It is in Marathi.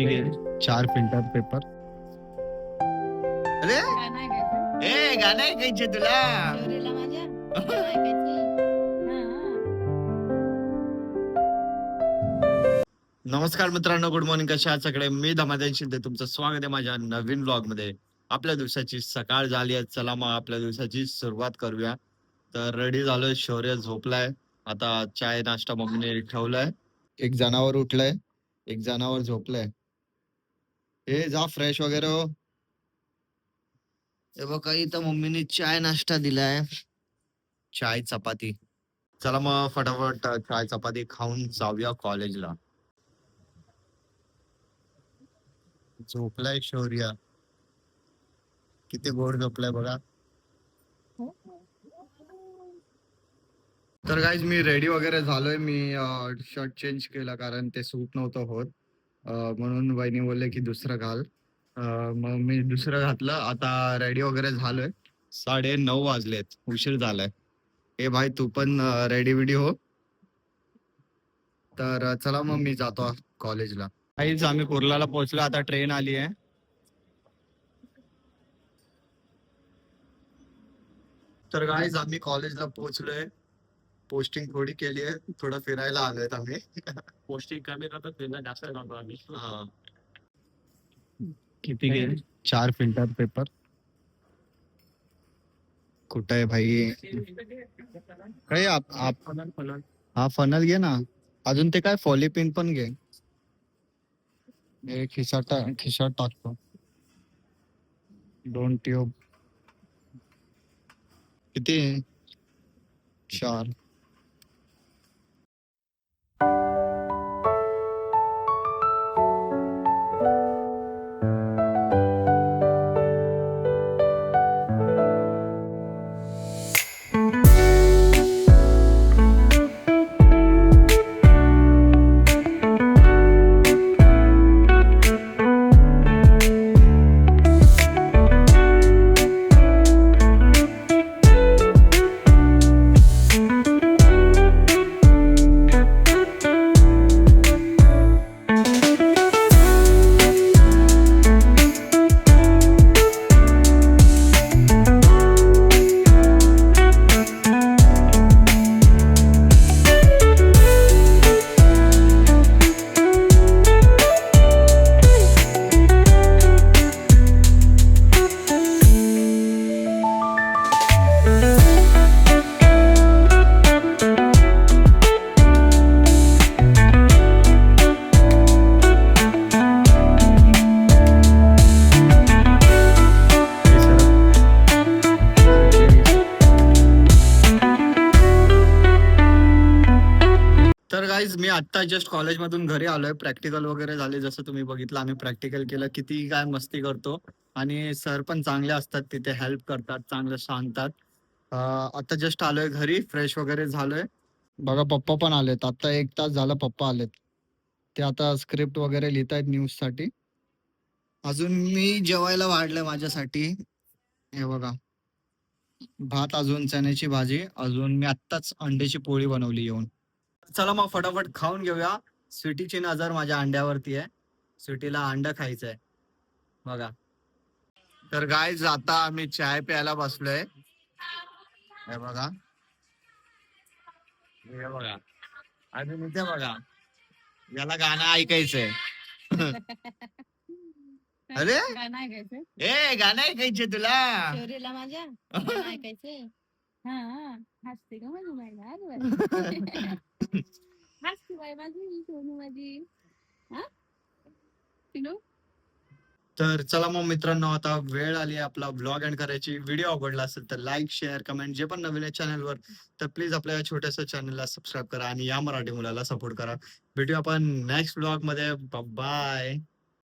किती गेले? 4 फिल्टर पेपर. अरे गाणं ऐकायचं ए गाणं ऐकायचे तुला. शौर्यला माझ्या गाणं ऐकायचं. नमस्कार मित्रांनो, गुड मॉर्निंग. कशा आहात सगळे? मी धमादान शिंदे, तुमचं स्वागत आहे माझ्या नवीन व्लॉग मध्ये. आपल्या दिवसाची सकाळ झाली आहे, चला मग आपल्या दिवसाची सुरुवात करूया. तर रेडी झालोय, शौर्य झोपलाय. आता चाय नाश्ता मम्मीने ठेवलाय. एक जनावर उठलंय, एक जनावर झोपलंय. हे जा फ्रेश वगैरे हो. हे बघा इथं मम्मीने चाय नाश्ता दिलाय, चाय चपाती. चला मग फटाफट चाय चपाती खाऊन जाऊया कॉलेजला. झोपलाय शौर्य, किती गोड झोपलाय बघा. तर गाईज मी रेडी वगैरे झालोय. मी शर्ट चेंज केला कारण ते सूट नव्हतं होत. म्हणून वहिनी बोलले की दुसरं घाल. मग मी दुसरं घातलं. आता रेडी वगैरे झालोय. 9:30 वाजलेत, उशीर झालाय. ए भाई तू पण रेडी विडी हो. तर चला मग मी जातो कॉलेजला. काहीच आम्ही कुर्लाला पोहोचलो, आता ट्रेन आली आहे. तर गाईज आम्ही कॉलेजला पोहोचलोय. पोस्टिंग थोडी केली आहे, थोडं फिरायला आलोय आम्ही. पोस्टिंग कमी राहतात, त्यांना जास्त राहतो आम्ही. हा. किती गेले? 4 फिल्टर पेपर. कुठं आहे भाई? काही हा फनल घे ना. अजून ते काय फॉलीपिन पण घे. हे खिशात टाकतो. 2 ट्यूब. किती? 4. तर गाईज मी आता जस्ट कॉलेजमधून घरी आलोय. प्रॅक्टिकल वगैरे झाले, जसं तुम्ही बघितलं आम्ही प्रॅक्टिकल केलं. किती काय मस्ती करतो आणि सर पण चांगले असतात, तिथे हेल्प करतात, चांगलं सांगतात. आता जस्ट आलोय घरी, फ्रेश वगैरे झालोय. बघा पप्पा पण आलेत, आता 1 तास झाला पप्पा आलेत. ते आता स्क्रिप्ट वगैरे लिहितायत न्यूज साठी. अजून मी जेवायला वाढलंय माझ्यासाठी. हे बघा, भात, अजून चण्याची भाजी, अजून मी आत्ताच अंड्याची पोळी बनवली येऊन. चला मग फटाफट खाऊन घेऊया. स्वीटीची नजर माझ्या अंड्यावरती आहे. स्वीटीला अंड खायचंय बघा. तर गाईज आता आम्ही चाय प्यायला बसलोय. हे बघा, हे बघा, अजून इथे बघा, याला गाणं ऐकायचंय. अरे गाणं ऐकायचं ए गाणं ऐकायचे तुला. शौर्यला माझ्या गाणं ऐकायचं. हसते का माझी बायला? अरे हसते बाय माझी सोनू माझी. हा पिनू. तर चला मग मित्रांनो, आता वेळ आली आहे आपला ब्लॉग एंड करायची. व्हिडिओ आवडला असेल तर लाईक, शेअर, कमेंट, जे पण नवीन आहे चॅनलवर तर प्लीज आपल्या छोट्याशा चॅनलला सबस्क्राईब करा आणि या मराठी मुलाला सपोर्ट करा. भेटूया आपण नेक्स्ट ब्लॉग मध्ये. बाय.